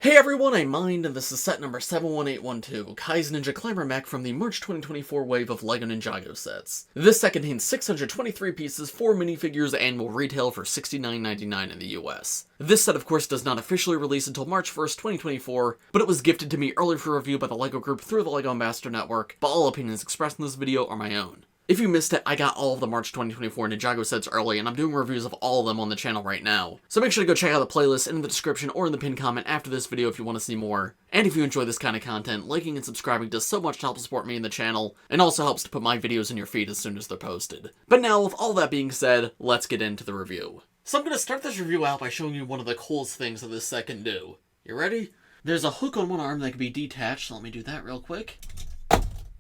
Hey everyone, I'm Mind, and this is set number 71812, Kai's Ninja Climber Mech from the March 2024 wave of LEGO Ninjago sets. This set contains 623 pieces, 4 minifigures, and will retail for $69.99 in the US. This set of course does not officially release until March 1st, 2024, but it was gifted to me early for review by the LEGO group through the LEGO Ambassador Network, but all opinions expressed in this video are my own. If you missed it, I got all of the March 2024 Ninjago sets early, and I'm doing reviews of all of them on the channel right now. So make sure to go check out the playlist in the description or in the pinned comment after this video if you want to see more. And if you enjoy this kind of content, liking and subscribing does so much to help support me and the channel, and also helps to put my videos in your feed as soon as they're posted. But now, with all that being said, let's get into the review. So I'm going to start this review out by showing you one of the coolest things that this set can do. You ready? There's a hook on one arm that can be detached, so let me do that real quick.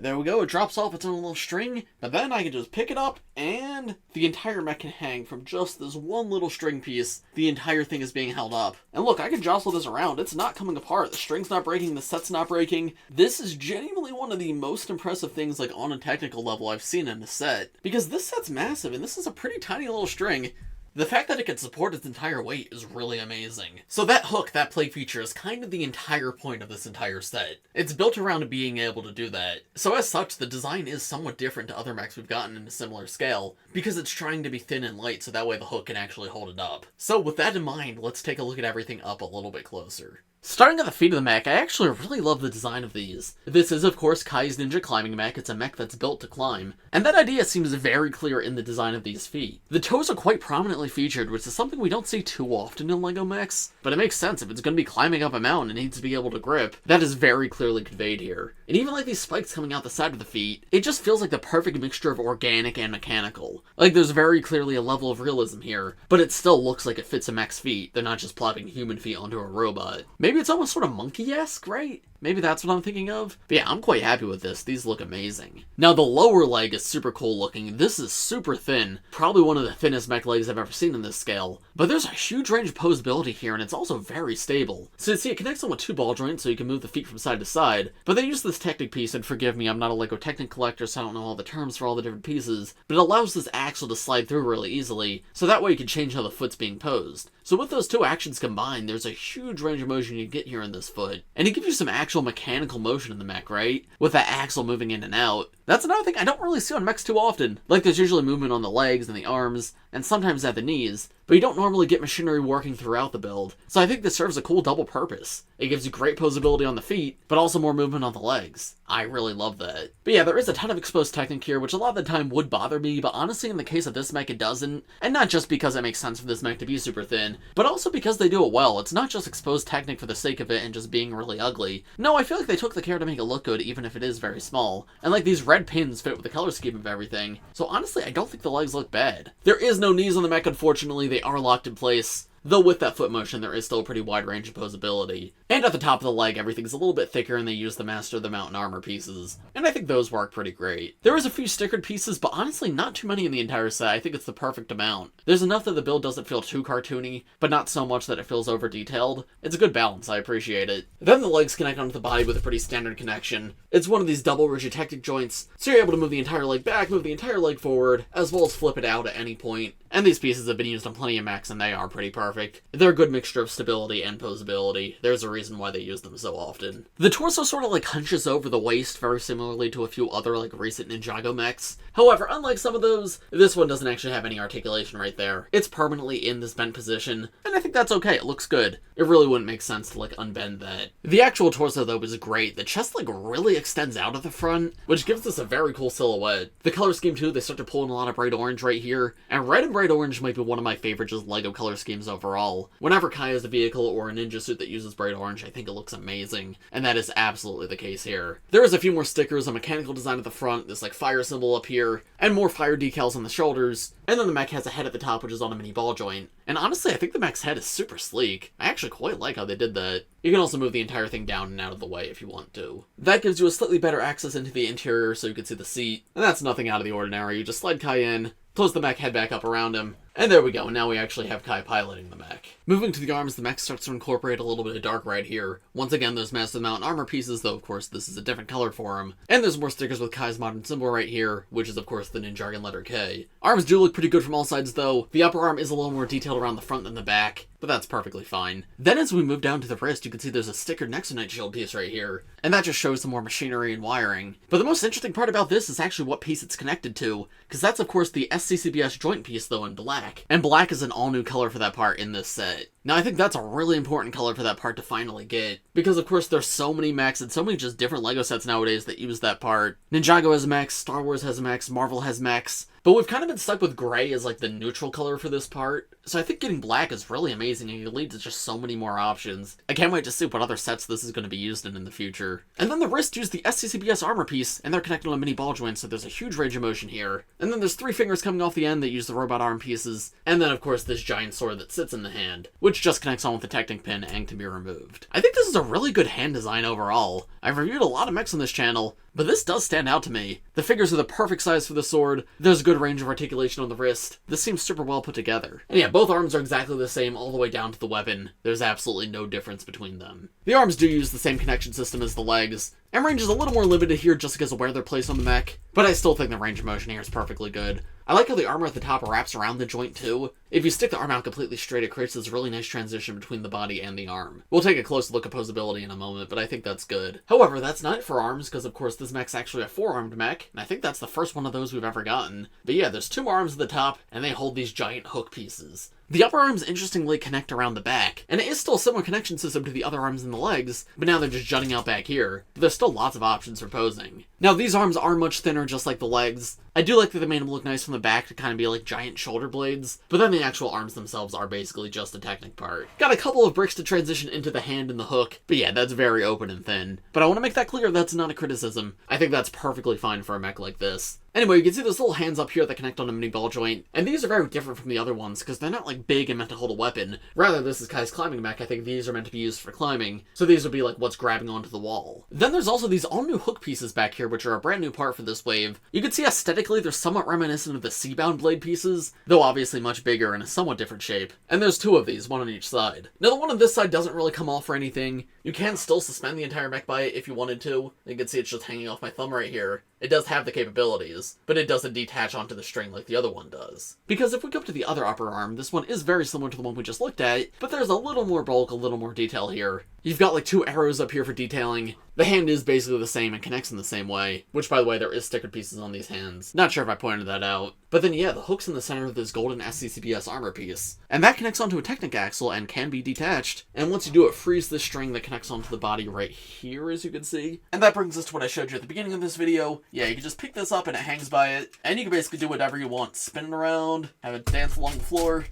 There we go, it drops off its own little string, but then I can just pick it up, and the entire mech can hang from just this one little string piece. The entire thing is being held up. And look, I can jostle this around, it's not coming apart, the string's not breaking, the set's not breaking. This is genuinely one of the most impressive things, like, on a technical level I've seen in a set. Because this set's massive, and this is a pretty tiny little string. The fact that it can support its entire weight is really amazing. So that hook, that play feature, is kind of the entire point of this entire set. It's built around being able to do that. So as such, the design is somewhat different to other mechs we've gotten in a similar scale, because it's trying to be thin and light so that way the hook can actually hold it up. So with that in mind, let's take a look at everything up a little bit closer. Starting at the feet of the mech, I actually really love the design of these. This is, of course, Kai's Ninja Climbing Mech. It's a mech that's built to climb, and that idea seems very clear in the design of these feet. The toes are quite prominently featured, which is something we don't see too often in LEGO mechs, but it makes sense. If it's going to be climbing up a mountain and needs to be able to grip, that is very clearly conveyed here. And even like these spikes coming out the side of the feet, it just feels like the perfect mixture of organic and mechanical. Like there's very clearly a level of realism here, but it still looks like it fits a mech's feet. They're not just plopping human feet onto a robot. Maybe it's almost sort of monkey-esque, right? Maybe that's what I'm thinking of? But yeah, I'm quite happy with this. These look amazing. Now, the lower leg is super cool looking. This is super thin. Probably one of the thinnest mech legs I've ever seen in this scale. But there's a huge range of posability here, and it's also very stable. So you see, it connects on with 2 ball joints, so you can move the feet from side to side. But they use this Technic piece, and forgive me, I'm not a LEGO Technic collector, so I don't know all the terms for all the different pieces. But it allows this axle to slide through really easily, so that way you can change how the foot's being posed. So with those 2 actions combined, there's a huge range of motion you get here in this foot. And it gives you some actual mechanical motion in the mech, right? With that axle moving in and out. That's another thing I don't really see on mechs too often. Like, there's usually movement on the legs and the arms, and sometimes at the knees, but you don't normally get machinery working throughout the build. So I think this serves a cool double purpose. It gives you great posability on the feet, but also more movement on the legs. I really love that. But yeah, there is a ton of exposed Technic here, which a lot of the time would bother me, but honestly in the case of this mech it doesn't. And not just because it makes sense for this mech to be super thin, but also because they do it well. It's not just exposed Technic for the sake of it and just being really ugly. No, I feel like they took the care to make it look good even if it is very small. And like these red pins fit with the color scheme of everything. So honestly, I don't think the legs look bad. There is no knees on the mech, unfortunately. They are locked in place. Though with that foot motion, there is still a pretty wide range of posability. And at the top of the leg, everything's a little bit thicker and they use the Master of the Mountain armor pieces. And I think those work pretty great. There is a few stickered pieces, but honestly not too many in the entire set. I think it's the perfect amount. There's enough that the build doesn't feel too cartoony, but not so much that it feels over-detailed. It's a good balance, I appreciate it. Then the legs connect onto the body with a pretty standard connection. It's one of these double rigid Technic joints, so you're able to move the entire leg back, move the entire leg forward, as well as flip it out at any point. And these pieces have been used on plenty of mechs, and they are pretty perfect. They're a good mixture of stability and posability. There's a reason why they use them so often. The torso sort of like hunches over the waist, very similarly to a few other like recent Ninjago mechs. However, unlike some of those, this one doesn't actually have any articulation right there. It's permanently in this bent position, and I think that's okay. It looks good. It really wouldn't make sense to like unbend that. The actual torso though is great. The chest like really extends out at the front, which gives this a very cool silhouette. The color scheme too, they start to pull in a lot of bright orange right here, and red and bright orange might be one of my favorite just LEGO color schemes overall. Whenever Kai has a vehicle or a ninja suit that uses bright orange, I think it looks amazing, and that is absolutely the case here. There is a few more stickers, a mechanical design at the front, this like fire symbol up here, and more fire decals on the shoulders, and then the mech has a head at the top which is on a mini ball joint. And honestly, I think the mech's head is super sleek. I actually quite like how they did that. You can also move the entire thing down and out of the way if you want to. That gives you a slightly better access into the interior so you can see the seat, and that's nothing out of the ordinary. You just slide Kai in, close the mech head back up around him, And there we go, now we actually have Kai piloting the mech. Moving to the arms, the mech starts to incorporate a little bit of dark right here. Once again, there's massive mountain armor pieces, though of course this is a different color for him. And there's more stickers with Kai's modern symbol right here, which is of course the Ninjago letter K. Arms do look pretty good from all sides though. The upper arm is a little more detailed around the front than the back, but that's perfectly fine. Then as we move down to the wrist, you can see there's a stickered Nexonite shield piece right here, and that just shows some more machinery and wiring. But the most interesting part about this is actually what piece it's connected to, because that's of course the SCCBS joint piece though in black. And black is an all new color for that part in this set. Now I think that's a really important color for that part to finally get, because of course there's so many mechs and so many just different LEGO sets nowadays that use that part. Ninjago has mechs, Star Wars has mechs, Marvel has mechs, but we've kind of been stuck with gray as like the neutral color for this part. So I think getting black is really amazing and it leads to just so many more options. I can't wait to see what other sets this is going to be used in the future. And then the wrist used the SCCBS armor piece, and they're connected on a mini ball joint, so there's a huge range of motion here. And then there's 3 fingers coming off the end that use the robot arm pieces, and then of course this giant sword that sits in the hand, which just connects on with the Technic pin and can be removed. I think this is a really good hand design overall. I've reviewed a lot of mechs on this channel, but this does stand out to me. The figures are the perfect size for the sword, there's a good range of articulation on the wrist, this seems super well put together. And yeah, both arms are exactly the same all the way down to the weapon, there's absolutely no difference between them. The arms do use the same connection system as the legs, and range is a little more limited here just because of where they're placed on the mech, but I still think the range of motion here is perfectly good. I like how the armor at the top wraps around the joint too. If you stick the arm out completely straight, it creates this really nice transition between the body and the arm. We'll take a close look at posability in a moment, but I think that's good. However, that's not it for arms, because of course this mech's actually a 4-armed mech, and I think that's the first one of those we've ever gotten. But yeah, there's 2 more arms at the top, and they hold these giant hook pieces. The upper arms interestingly connect around the back, and it is still a similar connection system to the other arms and the legs, but now they're just jutting out back here. But there's still lots of options for posing. Now these arms are much thinner just like the legs. I do like that they made them look nice from the back to kind of be like giant shoulder blades, but then the actual arms themselves are basically just a Technic part. Got a couple of bricks to transition into the hand and the hook, but yeah, that's very open and thin. But I want to make that clear, that's not a criticism. I think that's perfectly fine for a mech like this. Anyway, you can see those little hands up here that connect on a mini ball joint, and these are very different from the other ones because they're not like big and meant to hold a weapon. Rather, this is Kai's climbing mech. I think these are meant to be used for climbing, so these would be like what's grabbing onto the wall. Then there's also these all new hook pieces back here, which are a brand new part for this wave. You can see aesthetically they're somewhat reminiscent of the Seabound blade pieces, though obviously much bigger in a somewhat different shape. And there's 2 of these, one on each side. Now the one on this side doesn't really come off or anything. You can still suspend the entire mech by it if you wanted to. You can see it's just hanging off my thumb right here. It does have the capabilities, but it doesn't detach onto the string like the other one does. Because if we go up to the other upper arm, this one is very similar to the one we just looked at, but there's a little more bulk, a little more detail here. You've got like 2 arrows up here for detailing. The hand is basically the same and connects in the same way, which by the way, there is stickered pieces on these hands. Not sure if I pointed that out. But then yeah, the hook's in the center of this golden SCCBS armor piece. And that connects onto a Technic axle and can be detached. And once you do, it frees the string that connects onto the body right here, as you can see. And that brings us to what I showed you at the beginning of this video. Yeah, you can just pick this up and it hangs by it. And you can basically do whatever you want. Spin it around, have it dance along the floor.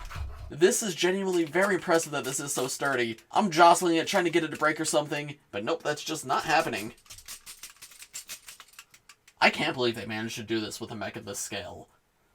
This is genuinely very impressive that this is so sturdy. I'm jostling it, trying to get it to break or something, but nope, that's just not happening. I can't believe they managed to do this with a mech of this scale.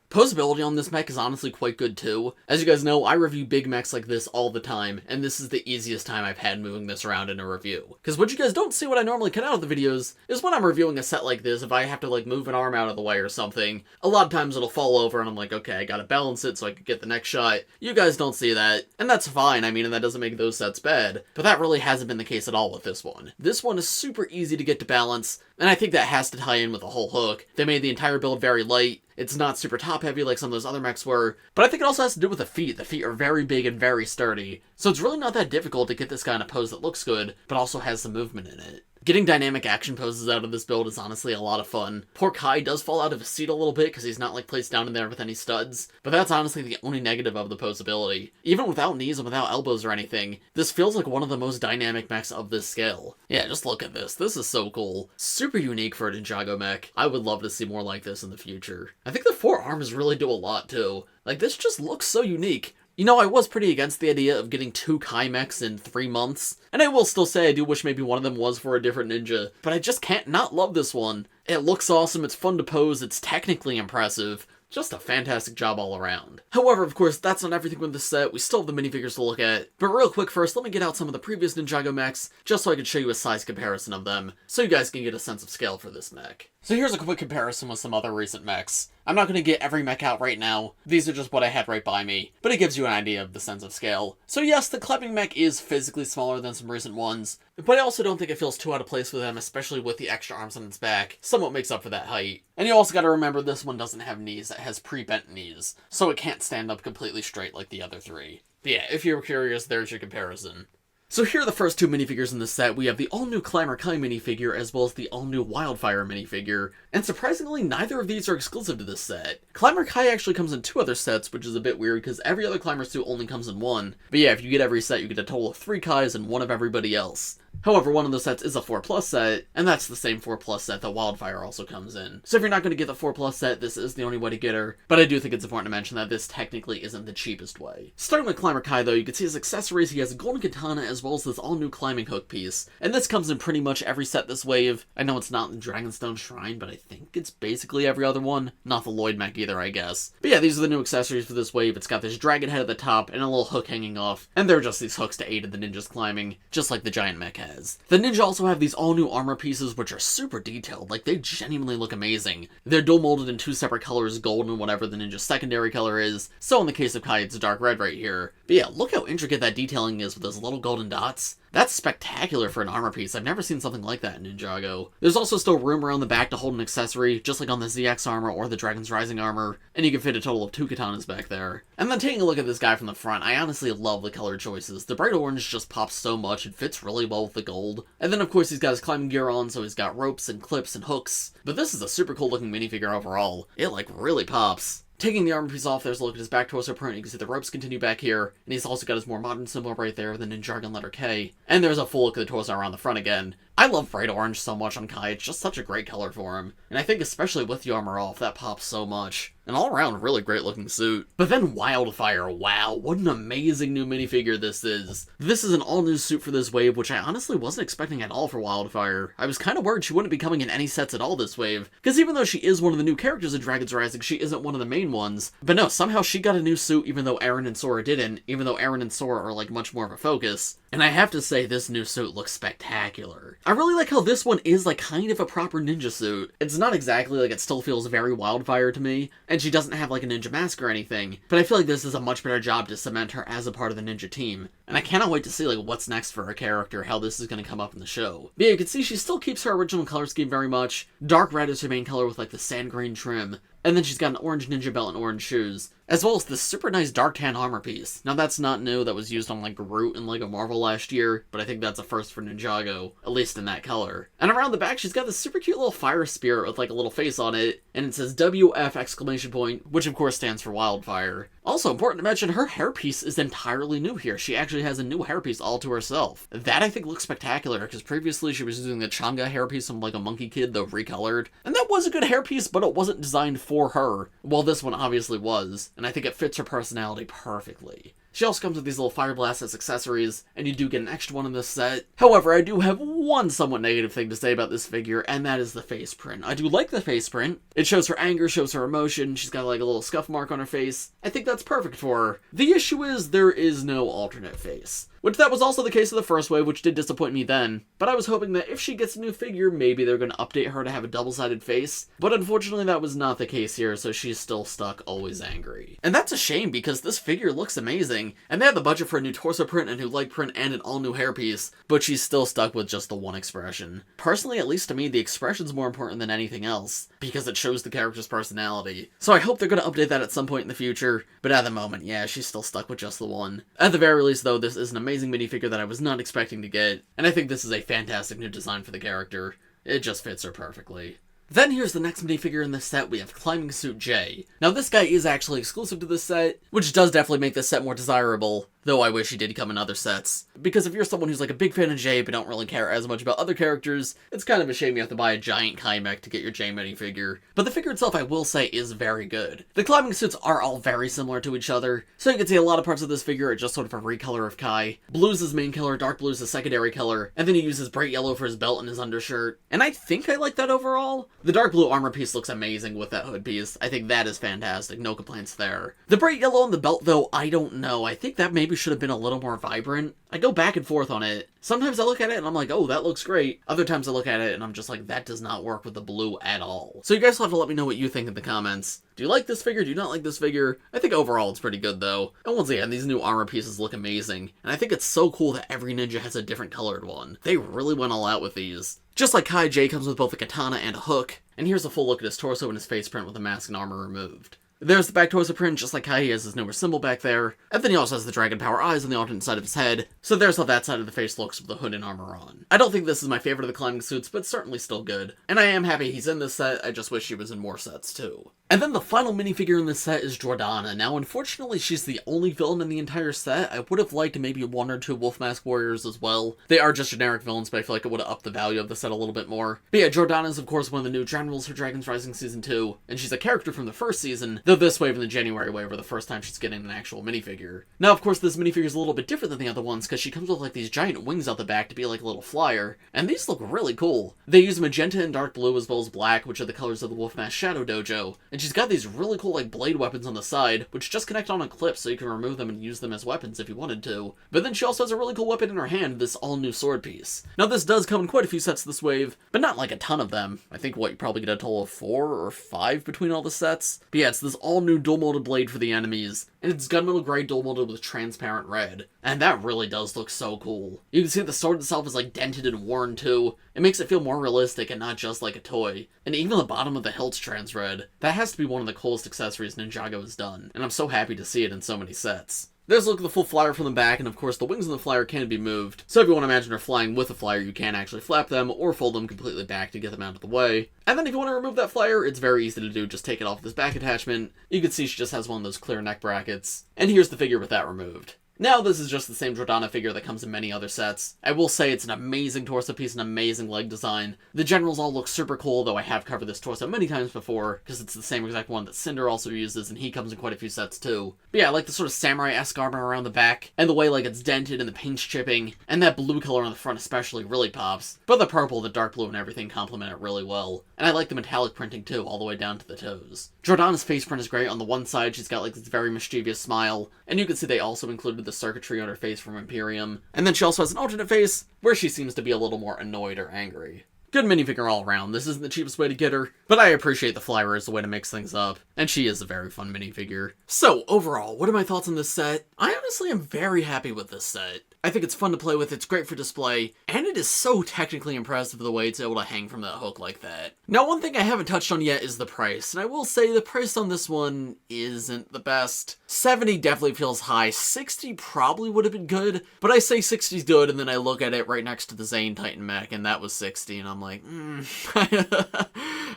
Posability on this mech is honestly quite good too. As you guys know, I review big mechs like this all the time, and this is the easiest time I've had moving this around in a review. Because what you guys don't see what I normally cut out of the videos is when I'm reviewing a set like this, if I have to like move an arm out of the way or something, a lot of times it'll fall over and I'm like, okay, I gotta balance it so I can get the next shot. You guys don't see that, and that's fine, I mean, and that doesn't make those sets bad, but that really hasn't been the case at all with this one. This one is super easy to get to balance, and I think that has to tie in with the whole hook. They made the entire build very light. It's not super top heavy like some of those other mechs were, but I think it also has to do with the feet. The feet are very big and very sturdy, so it's really not that difficult to get this guy in a pose that looks good, but also has some movement in it. Getting dynamic action poses out of this build is honestly a lot of fun. Poor Kai does fall out of his seat a little bit because he's not like placed down in there with any studs, but that's honestly the only negative of the posability. Even without knees and without elbows or anything, this feels like one of the most dynamic mechs of this scale. Yeah, just look at this. This is so cool. Super unique for a Ninjago mech. I would love to see more like this in the future. I think the 4 arms really do a lot too. Like, this just looks so unique. You know, I was pretty against the idea of getting 2 Kai mechs in 3 months, and I will still say I do wish maybe one of them was for a different ninja, but I just can't not love this one. It looks awesome, it's fun to pose, it's technically impressive. Just a fantastic job all around. However, of course, that's not everything with this set. We still have the minifigures to look at. But real quick first, let me get out some of the previous Ninjago mechs, just so I can show you a size comparison of them, so you guys can get a sense of scale for this mech. So here's a quick comparison with some other recent mechs. I'm not going to get every mech out right now, these are just what I had right by me, but it gives you an idea of the sense of scale. So yes, the Climbing Mech is physically smaller than some recent ones, but I also don't think it feels too out of place with them, especially with the extra arms on its back. Somewhat makes up for that height. And you also gotta remember this one doesn't have knees, it has pre-bent knees, so it can't stand up completely straight like the other three. But yeah, if you're curious, there's your comparison. So here are the first two minifigures in this set. We have the all-new Climber Kai minifigure, as well as the all-new Wyldfyre minifigure, and surprisingly, neither of these are exclusive to this set. Climber Kai actually comes in 2 other sets, which is a bit weird, because every other Climber suit only comes in 1. But yeah, if you get every set, you get a total of 3 Kais and 1 of everybody else. However, one of those sets is a 4+ set, and that's the same 4+ set that Wyldfyre also comes in. So if you're not going to get the 4+ set, this is the only way to get her, but I do think it's important to mention that this technically isn't the cheapest way. Starting with Climber Kai though, you can see his accessories. He has a golden katana as well as this all-new climbing hook piece, and this comes in pretty much every set this wave. I know it's not in Dragonstone Shrine, but I think it's basically every other one. Not the Lloyd mech either, I guess. But yeah, these are the new accessories for this wave. It's got this dragon head at the top and a little hook hanging off, and they're just these hooks to aid in the ninja's climbing, just like the giant mech has. The ninja also have these all-new armor pieces, which are super detailed. Like, they genuinely look amazing. They're dual molded in 2 separate colors, gold and whatever the ninja's secondary color is. So in the case of Kai, it's dark red right here. But yeah, look how intricate that detailing is with those little golden dots. That's spectacular for an armor piece. I've never seen something like that in Ninjago. There's also still room around the back to hold an accessory, just like on the ZX armor or the Dragons Rising armor, and you can fit a total of 2 katanas back there. And then taking a look at this guy from the front, I honestly love the color choices. The bright orange just pops so much, it fits really well with the gold. And then of course he's got his climbing gear on, so he's got ropes and clips and hooks. But this is a super cool looking minifigure overall. It like really pops. Taking the armor piece off, there's a look at his back torso print. You can see the ropes continue back here, and he's also got his more modern symbol right there, the Ninjago letter K. And there's a full look at the torso around the front again. I love bright orange so much on Kai, it's just such a great color for him. And I think especially with the armor off, that pops so much. An all-around really great looking suit. But then Wyldfyre, wow, what an amazing new minifigure this is. This is an all-new suit for this wave, which I honestly wasn't expecting at all for Wyldfyre. I was kind of worried she wouldn't be coming in any sets at all this wave, because even though she is one of the new characters in Dragons Rising, she isn't one of the main ones. But no, somehow she got a new suit even though Eren and Sora didn't, even though Eren and Sora are like much more of a focus. And I have to say, this new suit looks spectacular. I really like how this one is like kind of a proper ninja suit. It's not exactly like it still feels very Wyldfyre to me, and she doesn't have like a ninja mask or anything, but I feel like this is a much better job to cement her as a part of the ninja team. And I cannot wait to see like what's next for her character, how this is going to come up in the show. But yeah, you can see she still keeps her original color scheme very much. Dark red is her main color with like the sand green trim. And then she's got an orange ninja belt and orange shoes, as well as this super nice dark tan armor piece. Now that's not new, that was used on like Groot and LEGO Marvel last year, but I think that's a first for Ninjago, at least in that color. And around the back she's got this super cute little fire spirit with like a little face on it, and it says WF exclamation point, which of course stands for Wyldfyre. Also important to mention, her hairpiece is entirely new here. She actually has a new hairpiece all to herself. That I think looks spectacular, because previously she was using the Changa hairpiece from like a Monkey Kid, though recolored. And that was a good hairpiece, but it wasn't designed for her. Well, this one obviously was, and I think it fits her personality perfectly. She also comes with these little fire blasts as accessories, and you do get an extra one in this set. However, I do have one somewhat negative thing to say about this figure, and that is the face print. I do like the face print. It shows her anger, shows her emotion, she's got like a little scuff mark on her face. I think that's perfect for her. The issue is there is no alternate face. Which that was also the case of the first wave, which did disappoint me then. But I was hoping that if she gets a new figure, maybe they're going to update her to have a double-sided face. But unfortunately that was not the case here, so she's still stuck always angry. And that's a shame, because this figure looks amazing, and they had the budget for a new torso print, a new leg print, and an all-new hairpiece, but she's still stuck with just the one expression. Personally, at least to me, the expression's more important than anything else, because it shows the character's personality. So I hope they're going to update that at some point in the future, but at the moment, yeah, she's still stuck with just the one. At the very least, though, this is an amazing minifigure that I was not expecting to get, and I think this is a fantastic new design for the character. It just fits her perfectly. Then here's the next minifigure in this set. We have Climbing Suit J. Now this guy is actually exclusive to this set, which does definitely make this set more desirable, though I wish he did come in other sets. Because if you're someone who's like a big fan of J but don't really care as much about other characters, it's kind of a shame you have to buy a giant Kai mech to get your J minifigure. But the figure itself, I will say, is very good. The climbing suits are all very similar to each other, so you can see a lot of parts of this figure are just sort of a recolor of Kai. Blue's his main color, dark blue's his secondary color, and then he uses bright yellow for his belt and his undershirt. And I think I like that overall. The dark blue armor piece looks amazing with that hood piece. I think that is fantastic, no complaints there. The bright yellow on the belt though, I don't know. I think that maybe maybe should have been a little more vibrant. I go back and forth on it. Sometimes I look at it and I'm like, oh, that looks great. Other times I look at it and I'm just like, that does not work with the blue at all. So you guys will have to let me know what you think in the comments. Do you like this figure? Do you not like this figure? I think overall it's pretty good though. And once again, these new armor pieces look amazing. And I think it's so cool that every ninja has a different colored one. They really went all out with these. Just like Kai J comes with both a katana and a hook. And here's a full look at his torso and his face print with the mask and armor removed. There's the back torso print, just like Kai, he has his newer symbol back there. And then he also has the dragon power eyes on the alternate side of his head. So there's how that side of the face looks with the hood and armor on. I don't think this is my favorite of the climbing suits, but certainly still good. And I am happy he's in this set, I just wish he was in more sets too. And then the final minifigure in this set is Jordana. Now, unfortunately, she's the only villain in the entire set. I would have liked maybe one or two Wolf Mask Warriors as well. They are just generic villains, but I feel like it would have upped the value of the set a little bit more. But yeah, Jordana is, of course, one of the new generals for Dragons Rising Season 2, and she's a character from the first season, though this wave and the January wave were the first time she's getting an actual minifigure. Now, of course, this minifigure is a little bit different than the other ones, because she comes with, like, these giant wings out the back to be like a little flyer, and these look really cool. They use magenta and dark blue as well as black, which are the colors of the Wolf Mask Shadow Dojo, and she's got these really cool like blade weapons on the side, which just connect on clips so you can remove them and use them as weapons if you wanted to. But then she also has a really cool weapon in her hand, this all-new sword piece. Now this does come in quite a few sets this wave, but not like a ton of them. I think you probably get a total of 4 or 5 between all the sets. But yeah, it's this all-new dual-molded blade for the enemies, and it's gunmetal gray dual-molded with transparent red. And that really does look so cool. You can see the sword itself is like dented and worn too. It makes it feel more realistic and not just like a toy. And even the bottom of the hilt's trans red. That has to be one of the coolest accessories Ninjago has done, and I'm so happy to see it in so many sets. There's a look at the full flyer from the back, and of course the wings on the flyer can be moved. So if you want to imagine her flying with a flyer, you can actually flap them or fold them completely back to get them out of the way. And then if you want to remove that flyer, it's very easy to do, just take it off this back attachment. You can see she just has one of those clear neck brackets. And here's the figure with that removed. Now this is just the same Jordana figure that comes in many other sets. I will say it's an amazing torso piece, an amazing leg design. The generals all look super cool, though I have covered this torso many times before, because it's the same exact one that Cinder also uses, and he comes in quite a few sets too. But yeah, I like the sort of samurai-esque armor around the back, and the way like it's dented and the paint's chipping, and that blue color on the front especially really pops. But the purple, the dark blue, and everything complement it really well. And I like the metallic printing too, all the way down to the toes. Jordana's face print is great. On the one side, she's got like this very mischievous smile, and you can see they also included the circuitry on her face from Imperium. And then she also has an alternate face, where she seems to be a little more annoyed or angry. Good minifigure all around. This isn't the cheapest way to get her, but I appreciate the flyer as a way to mix things up, and she is a very fun minifigure. So, overall, what are my thoughts on this set? I honestly am very happy with this set. I think it's fun to play with, it's great for display, and it is so technically impressive the way it's able to hang from that hook like that. Now, one thing I haven't touched on yet is the price, and I will say the price on this one isn't the best. 70 definitely feels high, 60 probably would have been good, but I say 60's good, and then I look at it right next to the Zane Titan mech, and that was 60, and I'm like,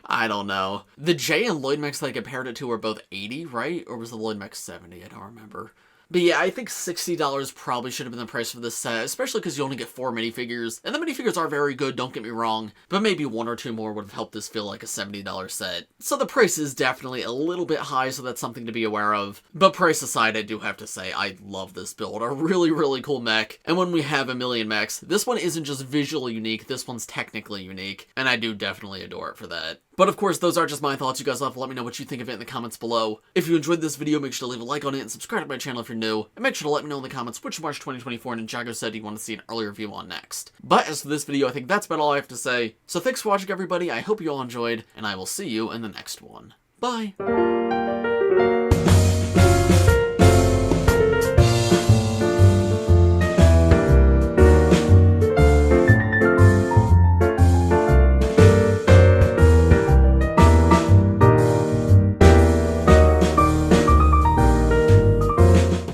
I don't know. The J and Lloyd mechs that I compared it to were both 80, right? Or was the Lloyd mech 70? I don't remember. But yeah, I think $60 probably should have been the price for this set, especially because you only get 4 minifigures. And the minifigures are very good, don't get me wrong, but maybe 1 or 2 more would have helped this feel like a $70 set. So the price is definitely a little bit high, so that's something to be aware of. But price aside, I do have to say, I love this build. A really, really cool mech. And when we have a million mechs, this one isn't just visually unique, this one's technically unique. And I do definitely adore it for that. But of course, those are just my thoughts. You guys will have to let me know what you think of it in the comments below. If you enjoyed this video, make sure to leave a like on it and subscribe to my channel if you're new. And make sure to let me know in the comments which March 2024 Ninjago set you want to see an early review on next. But as for this video, I think that's about all I have to say. So thanks for watching, everybody. I hope you all enjoyed, and I will see you in the next one. Bye!